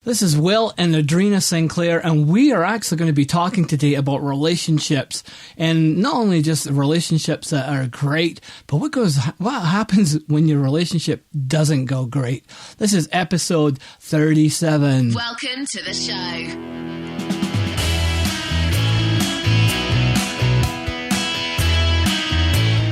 This is Will and Edrina Sinclair, and we are actually going to be talking today about relationships, and not only just relationships that are great, but what happens when your relationship doesn't go great. This is episode 37. Welcome to the show.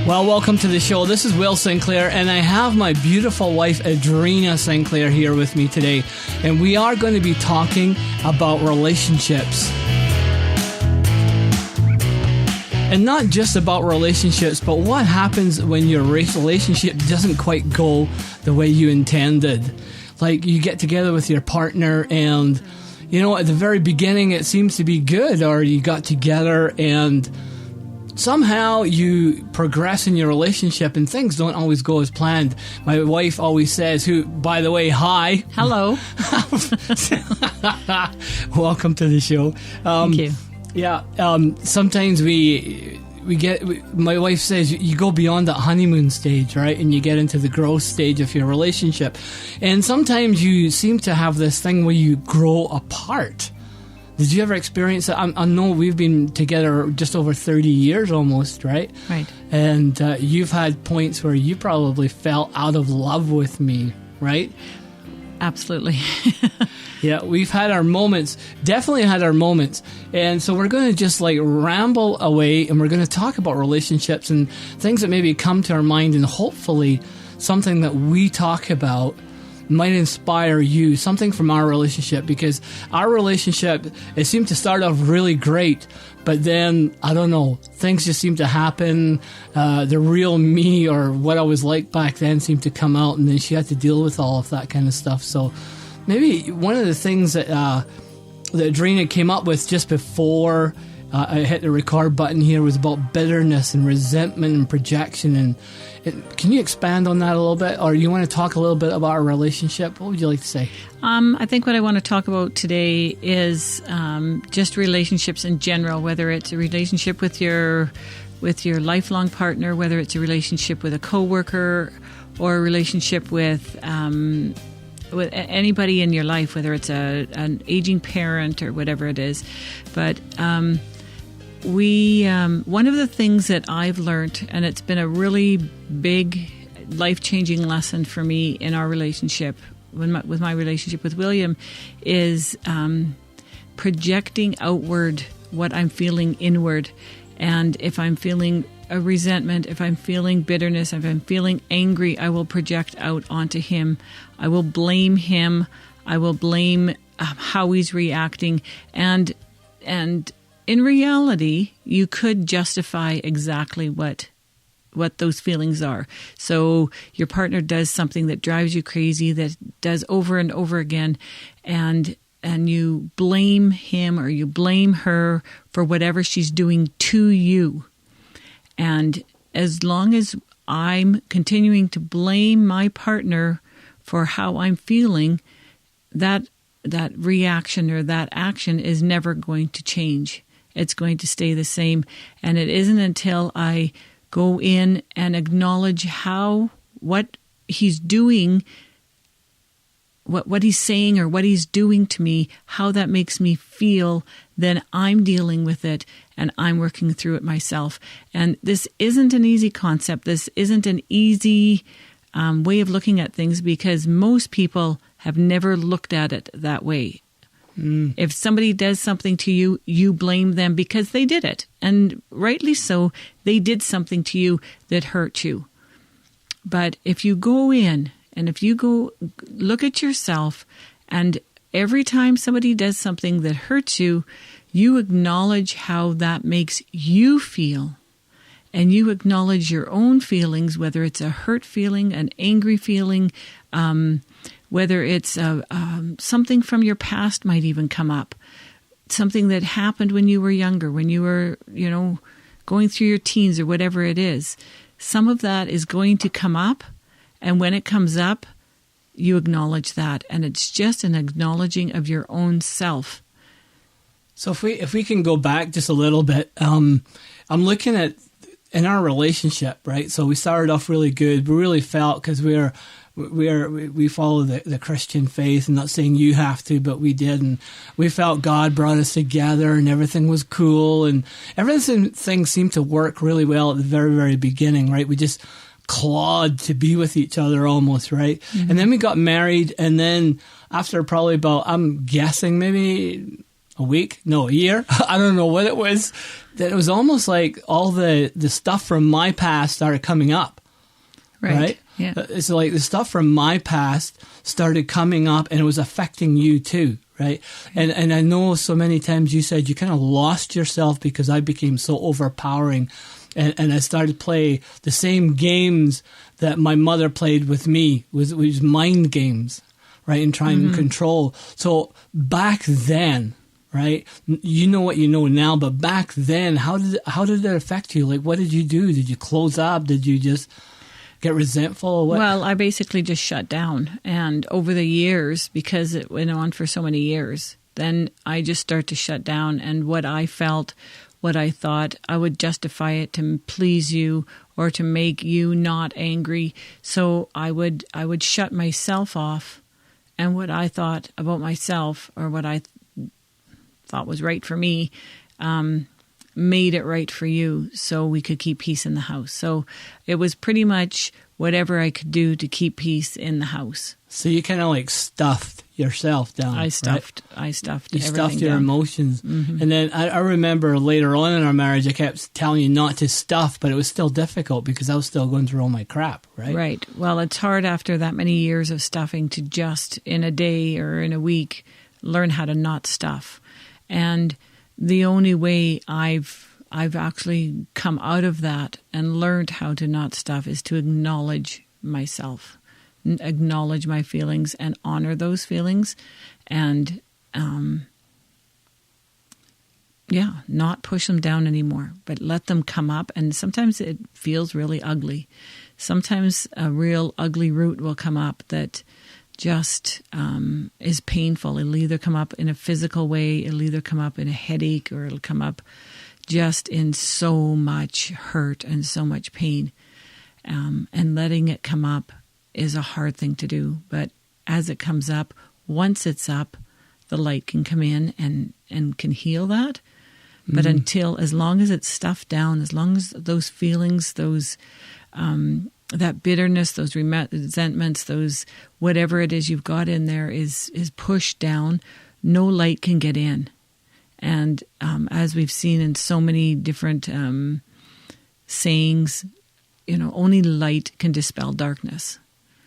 Well, welcome to the show. This is Will Sinclair, and I have my beautiful wife, Edrina Sinclair, here with me today. And we are going to be talking about relationships. And not just about relationships, but what happens when your relationship doesn't quite go the way you intended. Like, you get together with your partner and, you know, at the very beginning it seems to be good, or you got together and somehow you progress in your relationship and things don't always go as planned. My wife always says, who, by the way, hi. Hello. Welcome to the show. Thank you. Yeah. Sometimes my wife says you go beyond that honeymoon stage, right? And you get into the growth stage of your relationship. And sometimes you seem to have this thing where you grow apart. Did you ever experience that? I know we've been together just over 30 years almost, right? Right. And you've had points where you probably fell out of love with me, right? Absolutely. Yeah, we've had our moments, definitely had our moments. And so we're going to just like ramble away, and we're going to talk about relationships and things that maybe come to our mind, and hopefully something that we talk about might inspire you, something from our relationship, because our relationship, it seemed to start off really great, but then, I don't know, things just seem to happen. The real me, or what I was like back then, seemed to come out, and then she had to deal with all of that kind of stuff. So maybe one of the things that Edrina came up with just before I hit the record button here was about bitterness and resentment and projection. And can you expand on that a little bit, or you want to talk a little bit about our relationship? What would you like to say? I think what I want to talk about today is just relationships in general, whether it's a relationship with your lifelong partner, whether it's a relationship with a coworker, or a relationship with anybody in your life, whether it's an aging parent or whatever it is. But one of the things that I've learned, and it's been a really big life-changing lesson for me in our relationship, with my relationship with William, is projecting outward what I'm feeling inward. And if I'm feeling a resentment, if I'm feeling bitterness, if I'm feeling angry, I will project out onto him. I will blame him. I will blame how he's reacting. And in reality, you could justify exactly what those feelings are. So your partner does something that drives you crazy, that does over and over again, and you blame him or you blame her for whatever she's doing to you. And as long as I'm continuing to blame my partner for how I'm feeling, that reaction or that action is never going to change. It's going to stay the same. And it isn't until I go in and acknowledge what he's doing, what he's saying or what he's doing to me, how that makes me feel, then I'm dealing with it and I'm working through it myself. And this isn't an easy concept. This isn't an easy way of looking at things, because most people have never looked at it that way. If somebody does something to you, you blame them because they did it. And rightly so, they did something to you that hurt you. But if you go in and if you go look at yourself, and every time somebody does something that hurts you, you acknowledge how that makes you feel. And you acknowledge your own feelings, whether it's a hurt feeling, an angry feeling, whether it's something from your past might even come up, something that happened when you were younger, when you were, going through your teens or whatever it is. Some of that is going to come up, and when it comes up, you acknowledge that, and it's just an acknowledging of your own self. So if we can go back just a little bit, I'm looking at in our relationship, right? So we started off really good. We really felt, because we we follow the Christian faith. I'm not saying you have to, but we did, and we felt God brought us together, and everything was cool, and everything seemed to work really well at the very, very beginning, right? We just clawed to be with each other almost, right? Mm-hmm. And then we got married, and then after probably about, I'm guessing maybe a year, I don't know what it was, that it was almost like all the stuff from my past started coming up, right? Yeah. It's like the stuff from my past started coming up, and it was affecting you too, right? And I know so many times you said you kind of lost yourself because I became so overpowering. And I started to play the same games that my mother played with me, was mind games, right, and trying to control. So back then, right, you know what you know now, but back then, how did it affect you? Like, what did you do? Did you close up? Did you just get resentful? Or what? Well, I basically just shut down. And over the years, because it went on for so many years, then I just started to shut down. And what I felt, what I thought, I would justify it to please you or to make you not angry. So I would shut myself off, and what I thought about myself, or what I thought was right for me, made it right for you, so we could keep peace in the house. So it was pretty much whatever I could do to keep peace in the house. So you kind of like stuffed yourself down. I stuffed you everything stuffed your down. emotions. Mm-hmm. And then I remember later on in our marriage, I kept telling you not to stuff, but it was still difficult because I was still going through all my crap, right? Right. Well, it's hard after that many years of stuffing to just in a day or in a week learn how to not stuff. And the only way I've actually come out of that and learned how to not stuff is to acknowledge myself, acknowledge my feelings and honor those feelings, and not push them down anymore, but let them come up. And sometimes it feels really ugly. Sometimes a real ugly root will come up that just is painful. It'll either come up in a physical way, it'll either come up in a headache, or it'll come up just in so much hurt and so much pain. And letting it come up is a hard thing to do. But as it comes up, once it's up, the light can come in and can heal that. But as long as it's stuffed down, as long as those feelings, those that bitterness, those resentments, those whatever it is you've got in there is pushed down, no light can get in. And as we've seen in so many different sayings, only light can dispel darkness.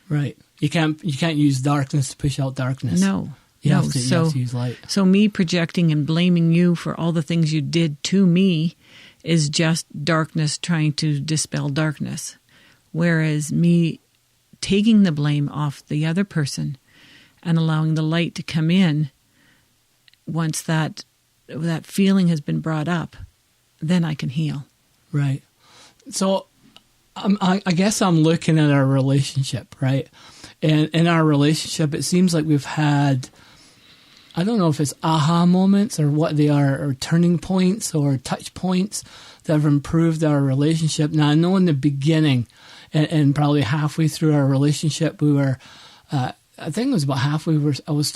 Right. You can't use darkness to push out darkness. No. You have to use light. So me projecting and blaming you for all the things you did to me is just darkness trying to dispel darkness. Whereas me taking the blame off the other person and allowing the light to come in, once that feeling has been brought up, then I can heal. Right. So I guess I'm looking at our relationship, right? And in our relationship, it seems like we've had, I don't know if it's aha moments or what they are, or turning points or touch points that have improved our relationship. Now, I know in the beginning and probably halfway through our relationship, we were, I think it was about halfway, I was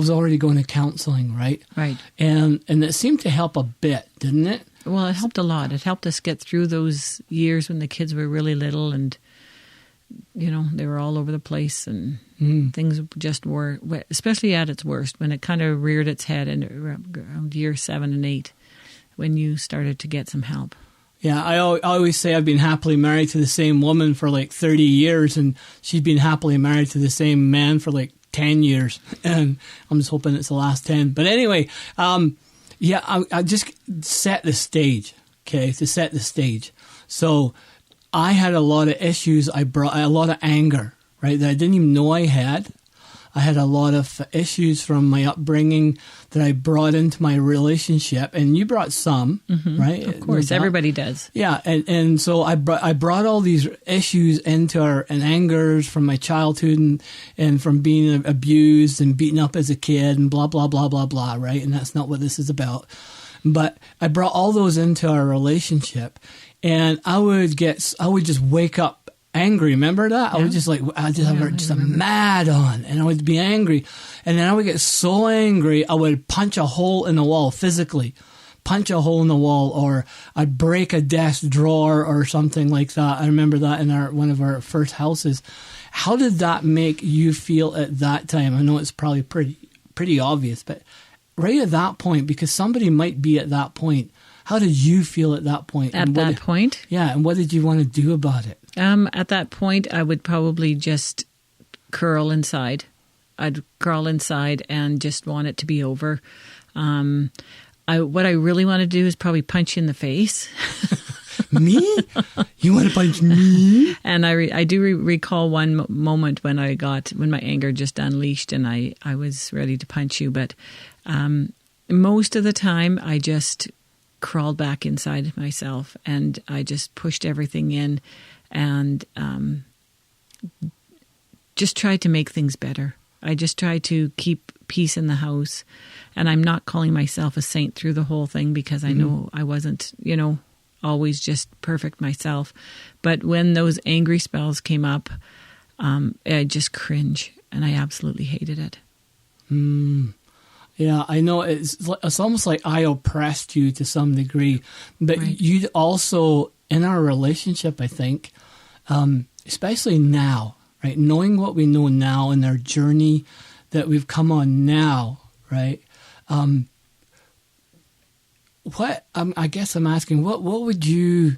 already going to counseling, right? Right. And it seemed to help a bit, didn't it? Well, it helped a lot. It helped us get through those years when the kids were really little and, they were all over the place, and things just were, especially at its worst, when it kind of reared its head in around year 7 and 8, when you started to get some help. Yeah, I always say I've been happily married to the same woman for like 30 years, and she's been happily married to the same man for like 10 years. And I'm just hoping it's the last 10. But anyway, I just set the stage, okay, to set the stage. So I had a lot of issues. I brought a lot of anger, right, that I didn't even know I had. I had a lot of issues from my upbringing that I brought into my relationship, and you brought some, right? Of course, everybody does. Yeah, and so I brought all these issues into and angers from my childhood and from being abused and beaten up as a kid and blah blah blah blah blah, right? And that's not what this is about. But I brought all those into our relationship, and I would just wake up angry. Remember that? I would just like, I just have just a mad on, and I would be angry. And then I would get so angry, I would punch a hole in the wall physically. Punch a hole in the wall, or I'd break a desk drawer or something like that. I remember that in one of our first houses. How did that make you feel at that time? I know it's probably pretty obvious, but right at that point, because somebody might be at that point, how did you feel at that point? At that point? Yeah, and what did you want to do about it? At that point, I would probably just curl inside. I'd crawl inside and just want it to be over. What I really want to do is probably punch you in the face. Me? You want to punch me? And I do recall one moment when my anger just unleashed and I was ready to punch you. But most of the time, I just crawled back inside myself and I just pushed everything in and just tried to make things better. I just tried to keep peace in the house. And I'm not calling myself a saint through the whole thing because I know I wasn't, always just perfect myself. But when those angry spells came up, I just cringe and I absolutely hated it. Yeah, I know it's almost like I oppressed you to some degree. But you also, in our relationship, I think, especially now, right, knowing what we know now in our journey that we've come on now, right? I guess I'm asking, what would you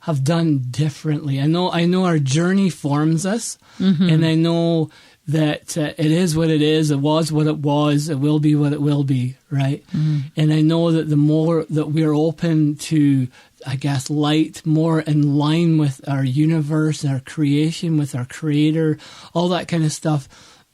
have done differently? I know our journey forms us, and I know that it is what it is. It was what it was. It will be what it will be, right? And I know that the more that we're open to, I guess, light, more in line with our universe, our creation, with our Creator, all that kind of stuff,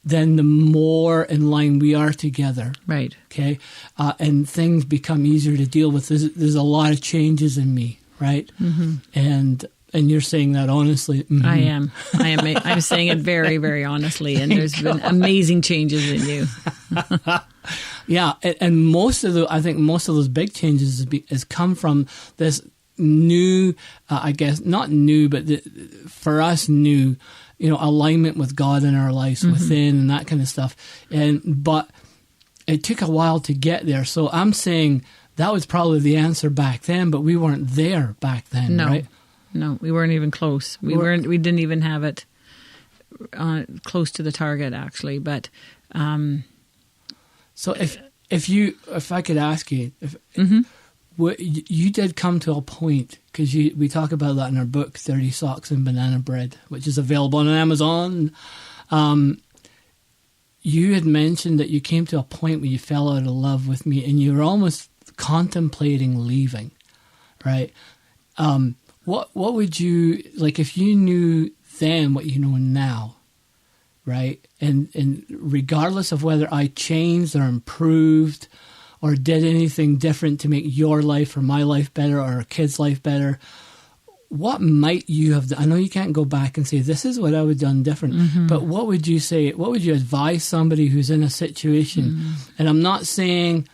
then the more in line we are together. Right. Okay? And things become easier to deal with. There's a lot of changes in me, right? And you're saying that honestly. I am. I'm saying it very, very honestly. And there's been amazing changes in you. Yeah. And I think most of those big changes has come from this new, I guess, not new, but for us, new, alignment with God in our lives within and that kind of stuff. But it took a while to get there. So I'm saying that was probably the answer back then, but we weren't there back then, right? No, we weren't even close. We didn't even have it close to the target, actually. But so if I could ask you, you did come to a point, because we talk about that in our book, 30 Socks and Banana Bread, which is available on Amazon. You had mentioned that you came to a point where you fell out of love with me and you were almost contemplating leaving, right? What would you, like, if you knew then what you know now, right? And regardless of whether I changed or improved or did anything different to make your life or my life better or our kids' life better, what might you have done? I know you can't go back and say, this is what I would have done different, but what would you say? What would you advise somebody who's in a situation? And I'm not saying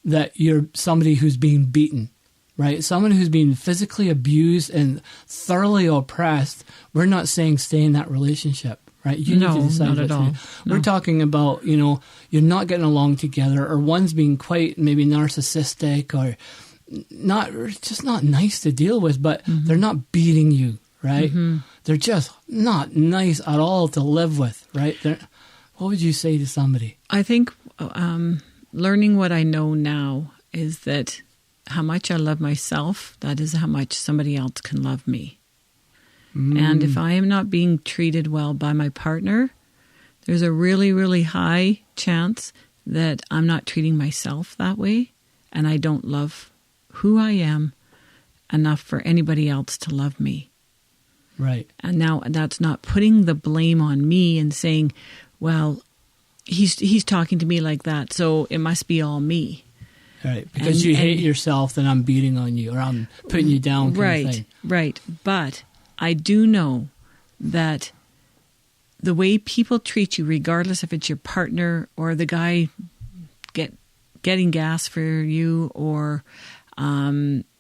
that you're somebody who's being beaten, right? Someone who's being physically abused and thoroughly oppressed. We're not saying stay in that relationship. Right? You need to decide not at all. We're talking about, you're not getting along together, or one's being quite maybe narcissistic or just not nice to deal with, but they're not beating you, right? They're just not nice at all to live with, right? What would you say to somebody? I think learning what I know now is that how much I love myself, that is how much somebody else can love me. And if I am not being treated well by my partner, there's a really, really high chance that I'm not treating myself that way, and I don't love who I am enough for anybody else to love me. Right. And now that's not putting the blame on me and saying, well, he's talking to me like that, so it must be all me. Right, because you hate yourself, then I'm beating on you, or I'm putting you down kind of thing. Right. But I do know that the way people treat you, regardless if it's your partner or the guy getting gas for you or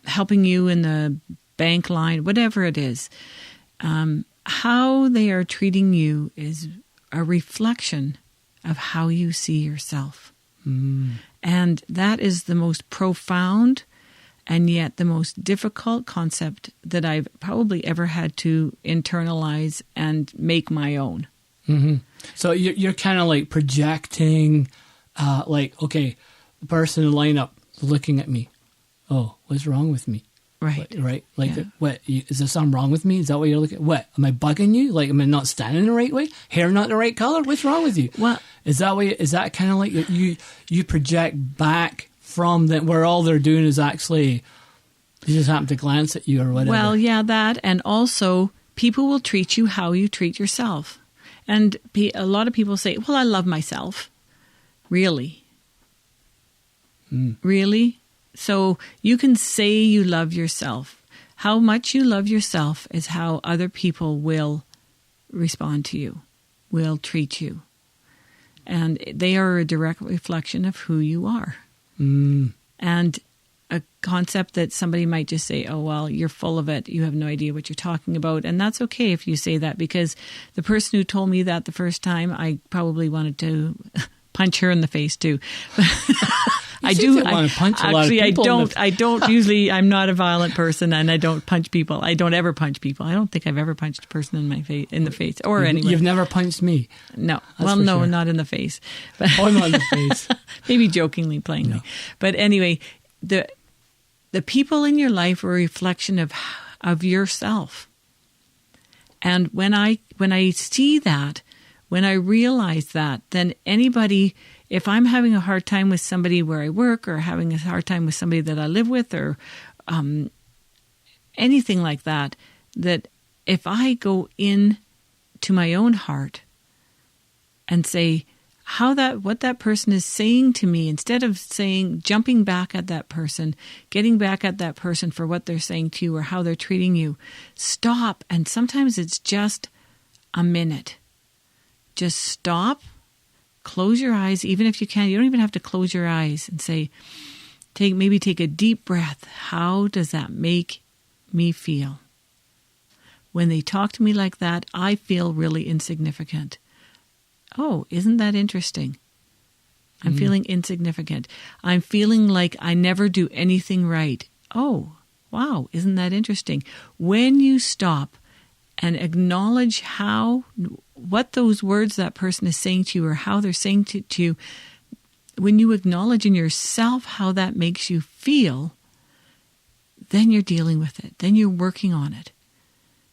helping you in the bank line, whatever it is, how they are treating you is a reflection of how you see yourself. And that is the most profound and yet the most difficult concept that I've probably ever had to internalize and make my own. So you're kind of like projecting, okay, the person in the lineup looking at me. Oh, what's wrong with me? Right. Right. Like, what, is there something wrong with me? Is that what you're looking at? What, am I bugging you? Like, am I not standing the right way? Hair not the right color? What's wrong with you? Well, is that kind of like you project back from that, where all they're doing is actually, you just happen to glance at you or whatever? Well, yeah, that. And also, people will treat you how you treat yourself. And a lot of people say, well, I love myself. Really? Really? So you can say you love yourself. How much you love yourself is how other people will respond to you, will treat you. And they are a direct reflection of who you are. And a concept that somebody might just say, oh, well, you're full of it. You have no idea what you're talking about. And that's okay if you say that, because the person who told me that the first time, I probably wanted to punch her in the face too. I do. Want to punch a lot of people. I don't usually. I'm not a violent person, and I don't punch people. I don't ever punch people. I don't think I've ever punched a person in the face, or anyway. You've never punched me. No. That's well, no, sure. not in the face. But not in the face. Maybe jokingly, plainly. No. But anyway, the people in your life are a reflection of yourself. And when I see that, when I realize that, then anybody. If I'm having a hard time with somebody where I work, or having a hard time with somebody that I live with, or anything like that, that if I go in to my own heart and say what that person is saying to me, instead of jumping back at that person, getting back at that person for what they're saying to you or how they're treating you, stop. And sometimes it's just a minute. Just stop. Close your eyes, even if you can. You don't even have to close your eyes, and say, take a deep breath. How does that make me feel? When they talk to me like that, I feel really insignificant. Oh, isn't that interesting? I'm feeling insignificant. I'm feeling like I never do anything right. Oh, wow, isn't that interesting? When you stop and acknowledge what those words that person is saying to you, or how they're saying to you, when you acknowledge in yourself how that makes you feel, then you're dealing with it. Then you're working on it.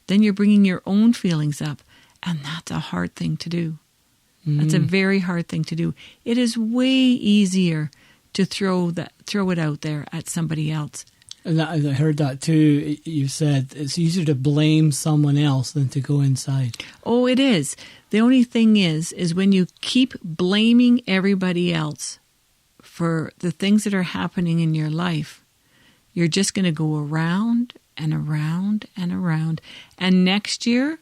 Then you're bringing your own feelings up. And that's a hard thing to do. That's a very hard thing to do. It is way easier to throw it out there at somebody else. And I heard that too. You said it's easier to blame someone else than to go inside. Oh, it is. The only thing is when you keep blaming everybody else for the things that are happening in your life, you're just going to go around and around and around. And next year,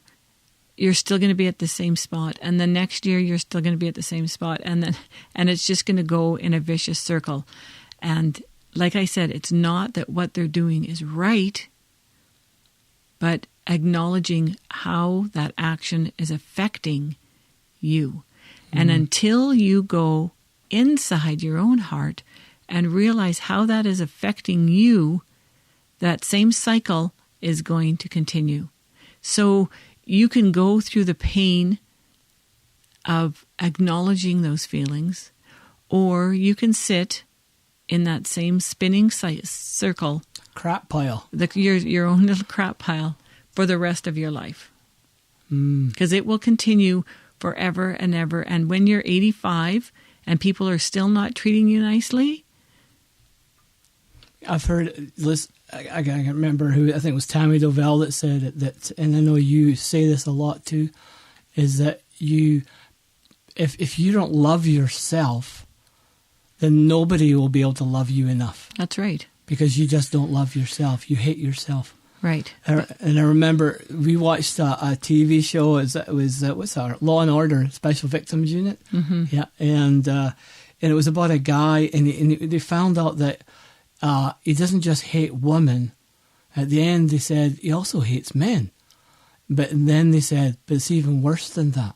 you're still going to be at the same spot. And the next year, you're still going to be at the same spot. And it's just going to go in a vicious circle. And like I said, it's not that what they're doing is right, but acknowledging how that action is affecting you. And until you go inside your own heart and realize how that is affecting you, that same cycle is going to continue. So you can go through the pain of acknowledging those feelings, or you can sit in that same spinning circle, crap pile, your own little crap pile, for the rest of your life, because it will continue forever and ever. And when you're 85 and people are still not treating you nicely, I've heard. I can't remember who. I think it was Tammy Dovell that said it. That, and I know you say this a lot too, is that if you don't love yourself, then nobody will be able to love you enough. That's right. Because you just don't love yourself. You hate yourself. Right. And I remember we watched a TV show. It was what's our Law and Order Special Victims Unit. Mm-hmm. Yeah, and it was about a guy, and they found out that he doesn't just hate women. At the end, they said he also hates men. But then they said, but it's even worse than that.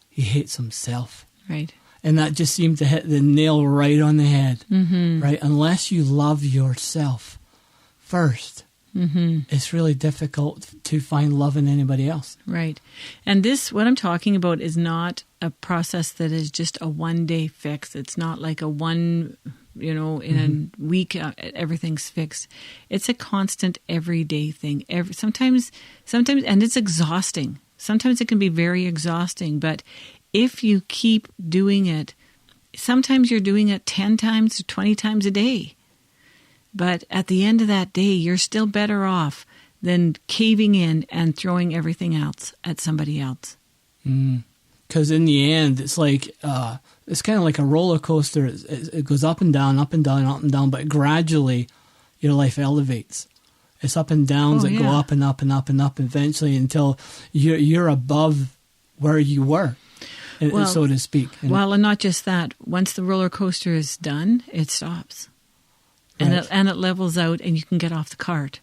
He hates himself. Right. And that just seemed to hit the nail right on the head. Mm-hmm. Right? Unless you love yourself first, it's really difficult to find love in anybody else. Right. And this, what I'm talking about, is not a process that is just a one-day fix. It's not like a one, in a week, everything's fixed. It's a constant everyday thing. Sometimes, and it's exhausting. Sometimes it can be very exhausting, but if you keep doing it, sometimes you're doing it 10 times or 20 times a day. But at the end of that day, you're still better off than caving in and throwing everything else at somebody else. Because in the end, it's like, it's kind of like a roller coaster. It goes up and down, up and down, up and down, but gradually your life elevates. It's up and downs that go up and up and up and up eventually until you're above where you were, so to speak. And not just that. Once the roller coaster is done, it stops. Right. And it levels out and you can get off the cart.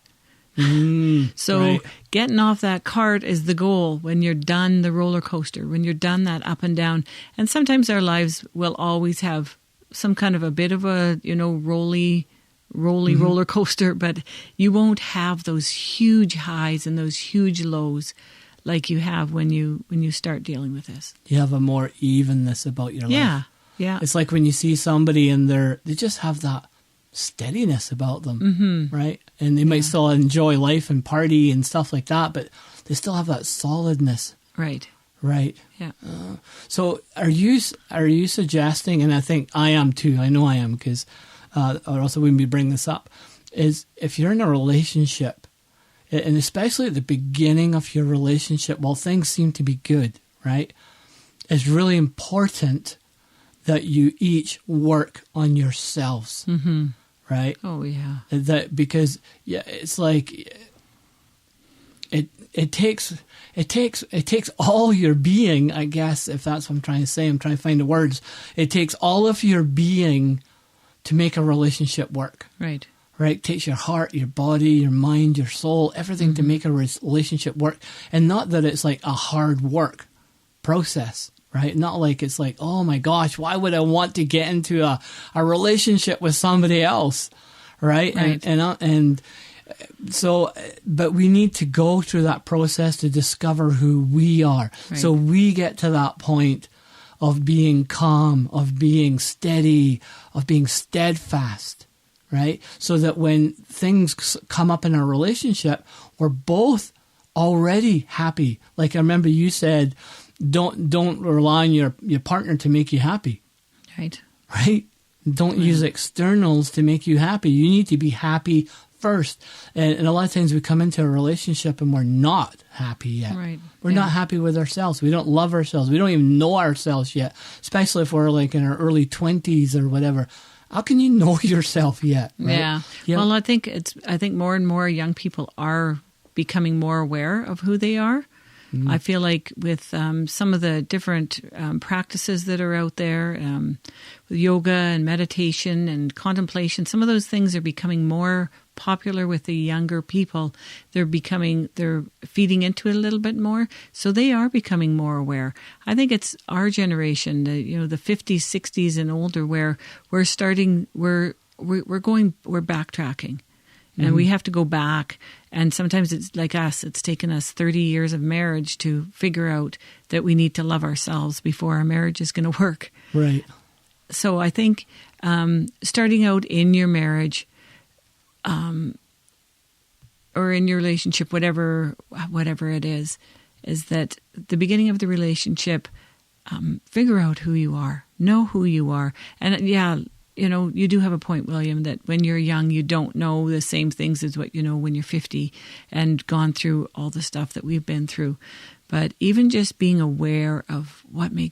So getting off that cart is the goal when you're done the roller coaster, when you're done that up and down. And sometimes our lives will always have some kind of a bit of a, rolly roller coaster, but you won't have those huge highs and those huge lows like you have when you start dealing with this. You have a more evenness about your life. Yeah. It's like when you see somebody and they just have that steadiness about them, right? And they might still enjoy life and party and stuff like that, but they still have that solidness. Right. Yeah. So are you suggesting, and I think I am too, I know I am, because or else I wouldn't be bringing this up, is if you're in a relationship, and especially at the beginning of your relationship, while things seem to be good, right, it's really important that you each work on yourselves, right? Oh, yeah. Because it's like it takes all your being, I guess, if that's what I'm trying to say. I'm trying to find the words. It takes all of your being to make a relationship work. Right. It takes your heart, your body, your mind, your soul, everything to make a relationship work. And not that it's like a hard work process, right? Not like it's like, oh my gosh, why would I want to get into a relationship with somebody else, right? And so, but we need to go through that process to discover who we are. Right. So we get to that point of being calm, of being steady, of being steadfast, right? So that when things come up in our relationship, we're both already happy. Like I remember you said, don't rely on your partner to make you happy. Right? Don't use externals to make you happy. You need to be happy first. And a lot of times we come into a relationship and we're not happy yet. We're not happy with ourselves. We don't love ourselves. We don't even know ourselves yet, especially if we're like in our early 20s or whatever. How can you know yourself yet? Right? Yeah. Well, I think more and more young people are becoming more aware of who they are. I feel like with some of the different practices that are out there, with yoga and meditation and contemplation, some of those things are becoming more popular with the younger people. They're feeding into it a little bit more, so they are becoming more aware. I think it's our generation, the 50s, 60s, and older, where we're backtracking. And we have to go back. And sometimes it's like us. It's taken us 30 years of marriage to figure out that we need to love ourselves before our marriage is going to work. Right. So I think starting out in your marriage or in your relationship, whatever it is that the beginning of the relationship, figure out who you are. Know who you are. And you do have a point, William, that when you're young, you don't know the same things as what you know when you're 50 and gone through all the stuff that we've been through. But even just being aware of what are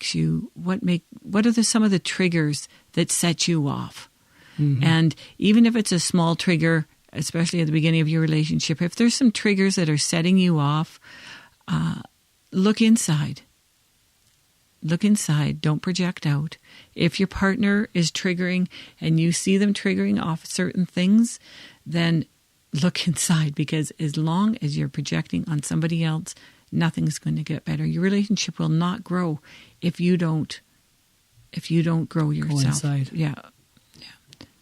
some of the triggers that set you off. And even if it's a small trigger, especially at the beginning of your relationship, if there's some triggers that are setting you off, look inside. Look inside. Don't project out. If your partner is triggering and you see them triggering off certain things, then look inside, because as long as you're projecting on somebody else, nothing's going to get better. Your relationship will not grow if you don't grow yourself. Go inside. Yeah.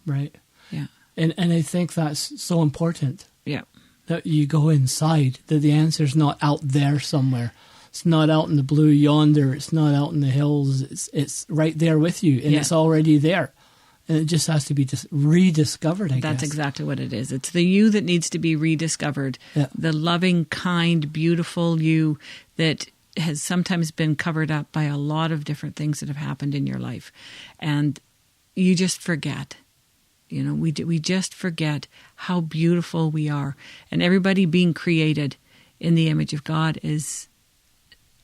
Right. Yeah. And I think that's so important. Yeah. That you go inside, that the answer's not out there somewhere. It's not out in the blue yonder. It's not out in the hills. It's right there with you, and it's already there. And it just has to be just rediscovered, I guess. That's exactly what it is. It's the you that needs to be rediscovered. Yeah. The loving, kind, beautiful you that has sometimes been covered up by a lot of different things that have happened in your life. And you just forget. You know, we just forget how beautiful we are. And everybody being created in the image of God is,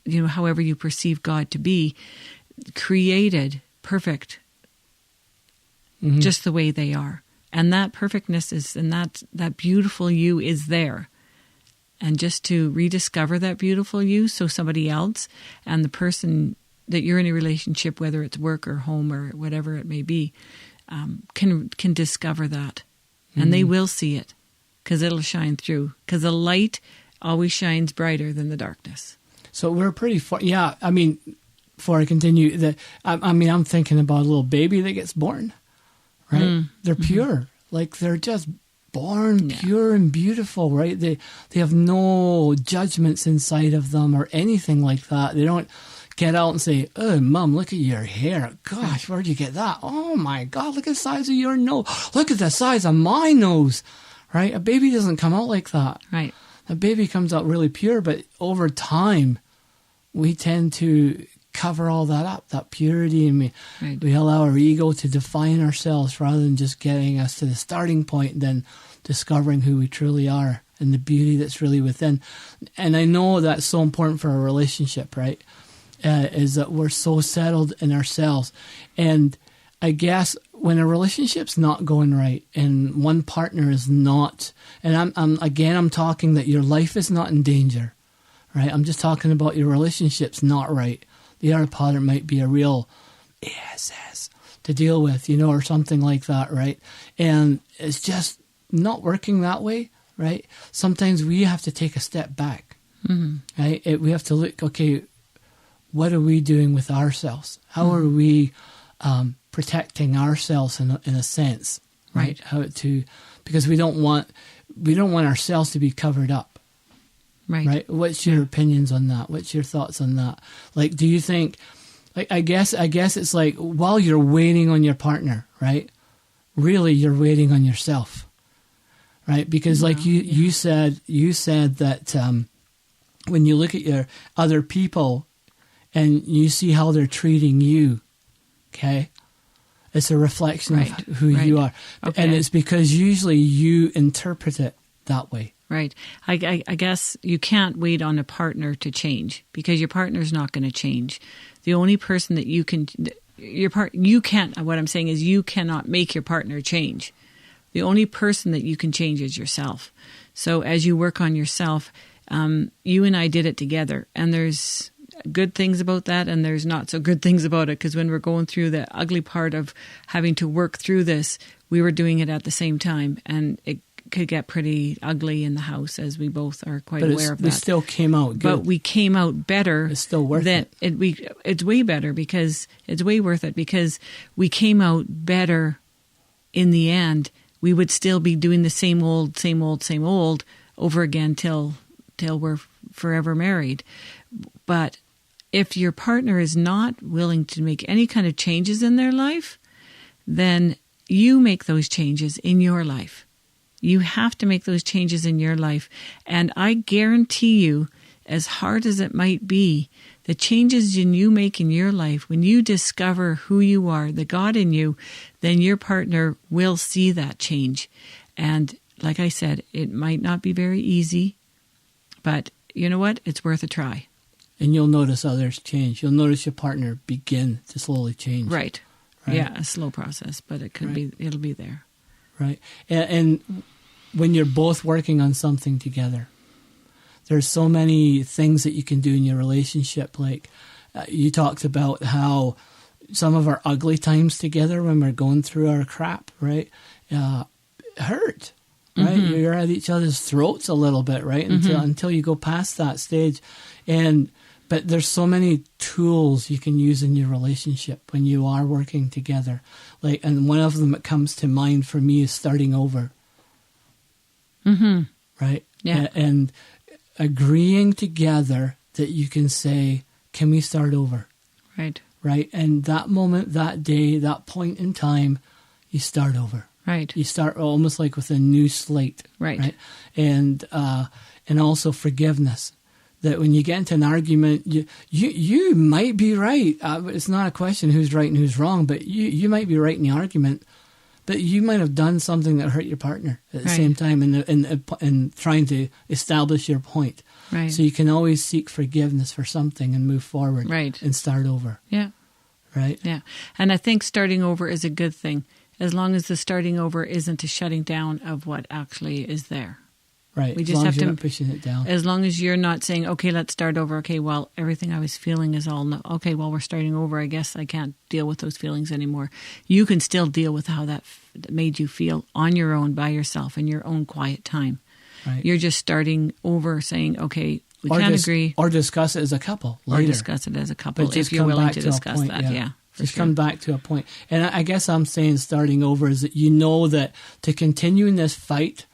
you know, however you perceive God to be, created perfect, just the way they are. And that perfectness is, and that beautiful you is there. And just to rediscover that beautiful you, so somebody else and the person that you're in a relationship, whether it's work or home or whatever it may be, can discover that. And they will see it, because it'll shine through. Because the light always shines brighter than the darkness. So we're pretty far. Yeah, I mean, before I continue, I'm thinking about a little baby that gets born, right? They're pure. Like, they're just born pure and beautiful, right? They have no judgments inside of them or anything like that. They don't get out and say, "Oh, Mom, look at your hair. Gosh, where'd you get that? Oh, my God, look at the size of your nose. Look at the size of my nose," right? A baby doesn't come out like that. Right. A baby comes out really pure, but over time, we tend to cover all that up, that purity, and we allow our ego to define ourselves rather than just getting us to the starting point and then discovering who we truly are and the beauty that's really within. And I know that's so important for a relationship, right? Is that we're so settled in ourselves. And I guess when a relationship's not going right and one partner is not, and I'm talking that your life is not in danger, right? I'm just talking about your relationship's not right. The other partner might be a real ASS to deal with, you know, or something like that, right? And it's just not working that way, right? Sometimes we have to take a step back, right? We have to look, okay, what are we doing with ourselves? How are we protecting ourselves in a sense, right? Because we don't want ourselves to be covered up. Right. What's your opinions on that? What's your thoughts on that? Like, do you think, like, I guess it's like, while you're waiting on your partner, right? Really, you're waiting on yourself, right? Because like you said that when you look at your other people and you see how they're treating you, okay, it's a reflection of who you are. Okay. And it's because usually you interpret it that way. Right. I guess you can't wait on a partner to change, because your partner's not going to change. The only person that you can't, what I'm saying is you cannot make your partner change. The only person that you can change is yourself. So as you work on yourself, you and I did it together, and there's good things about that and there's not so good things about it, because when we're going through the ugly part of having to work through this, we were doing it at the same time, and it could get pretty ugly in the house, as we both are quite aware of that. We still came out good. But we came out better. It's still worth it. It's way better, because it's way worth it, because we came out better in the end. We would still be doing the same old over again till we're forever married. But if your partner is not willing to make any kind of changes in their life, then you make those changes in your life. You have to make those changes in your life. And I guarantee you, as hard as it might be, the changes you make in your life, when you discover who you are, the God in you, then your partner will see that change. And like I said, it might not be very easy, but you know what? It's worth a try. And you'll notice others change. You'll notice your partner begin to slowly change. Right. Yeah, a slow process, but it'll be there. Right. And when you're both working on something together, there's so many things that you can do in your relationship. Like you talked about how some of our ugly times together when we're going through our crap, right, hurt. right? You're at each other's throats a little bit, right? Until you go past that stage. But there's so many tools you can use in your relationship when you are working together. And one of them that comes to mind for me is starting over. Right? Yeah. And agreeing together that you can say, can we start over? Right. Right? And that moment, that day, that point in time, you start over. Right. You start almost like with a new slate. Right. And also forgiveness. That when you get into an argument, you might be right. It's not a question who's right and who's wrong, but you might be right in the argument. But you might have done something that hurt your partner at the same time in trying to establish your point. Right. So you can always seek forgiveness for something and move forward. Right. And start over. Yeah. Right? Yeah. And I think starting over is a good thing, as long as the starting over isn't a shutting down of what actually is there. Right. We as just long have as you're to not pushing it down. As long as you're not saying, okay, let's start over. Okay, well, everything I was feeling is all, okay, well, we're starting over. I guess I can't deal with those feelings anymore. You can still deal with how that made you feel on your own, by yourself, in your own quiet time. Right. You're just starting over, saying, okay, we can't agree. Or discuss it as a couple later. Or discuss it as a couple But if you're willing to discuss point, that. Yeah. Just come back to a point. And I guess I'm saying starting over is that you know that to continue in this fight,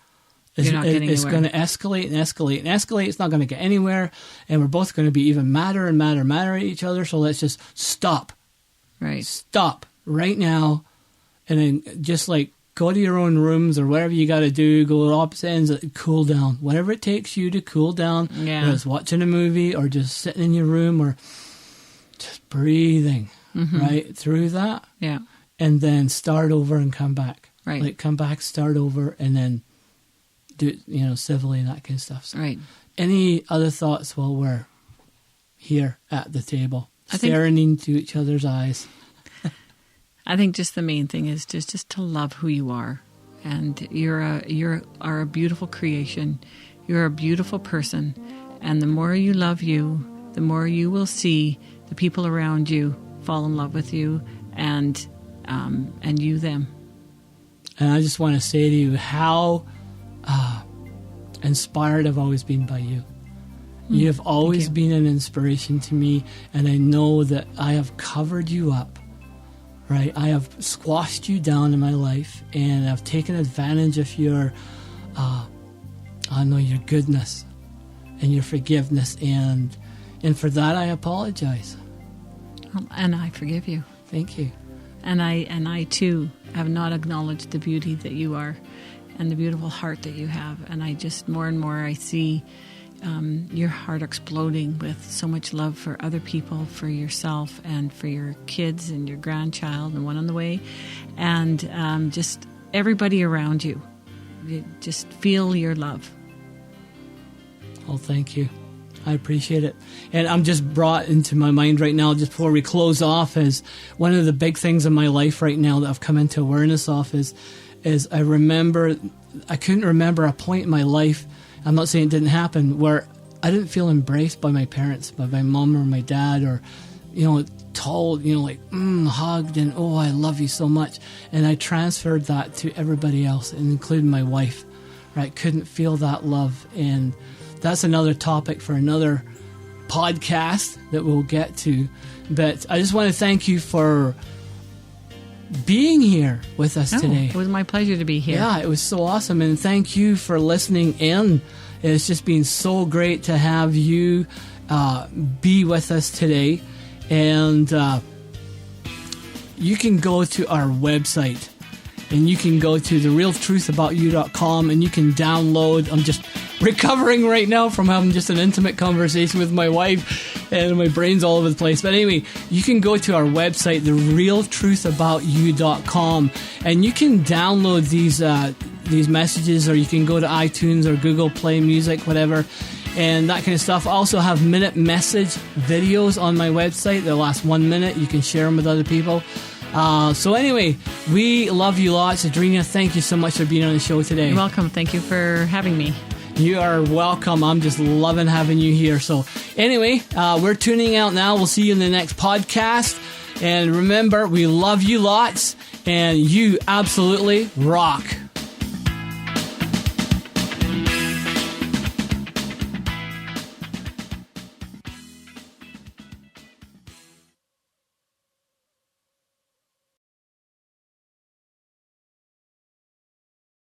it's going to escalate and escalate and escalate. It's not going to get anywhere. And we're both going to be even madder and madder and madder at each other. So let's just stop. Right. Stop right now. And then just like go to your own rooms or whatever you got to do. Go to opposite ends, cool down. Whatever it takes you to cool down. Yeah. Whether it's watching a movie or just sitting in your room or just breathing right through that. Yeah. And then start over and come back. Right. Like come back, start over, and then do it, civilly and that kind of stuff. So right. Any other thoughts while we're here at the table, staring into each other's eyes? I think just the main thing is just to love who you are, and you are a beautiful creation. You're a beautiful person, and the more you love you, the more you will see the people around you fall in love with you, and you them. And I just want to say to you how inspired I've always been by you. You have always been an inspiration to me, and I know that I have covered you up, right? I have squashed you down in my life, and I've taken advantage of your, your goodness and your forgiveness, and for that I apologize. And I forgive you. Thank you. And I too have not acknowledged the beauty that you are, and the beautiful heart that you have. And I just more and more I see your heart exploding with so much love for other people, for yourself, and for your kids and your grandchild and one on the way, and just everybody around you. You just feel your love. Well, thank you. I appreciate it. And I'm just brought into my mind right now, just before we close off, as one of the big things in my life right now that I've come into awareness of is I couldn't remember a point in my life, I'm not saying it didn't happen, where I didn't feel embraced by my parents, by my mom or my dad, or, told, hugged and, oh, I love you so much. And I transferred that to everybody else, including my wife, right? Couldn't feel that love. And that's another topic for another podcast that we'll get to. But I just want to thank you for being here with us today. It was my pleasure to be here. Yeah, it was so awesome. And thank you for listening in. It's just been so great to have you be with us today. And you can go to our website, and you can go to therealtruthaboutyou.com, and you can download. I'm just recovering right now from having just an intimate conversation with my wife, and my brain's all over the place. But anyway, you can go to our website, therealtruthaboutyou.com, and you can download these messages, or you can go to iTunes or Google Play Music, whatever, and that kind of stuff. I also have minute message videos on my website. They'll last 1 minute. You can share them with other people. So anyway, we love you lots. Edrina, thank you so much for being on the show today. You're welcome. Thank you for having me. You are welcome. I'm just loving having you here. So anyway, we're tuning out now. We'll see you in the next podcast. And remember, we love you lots, and you absolutely rock.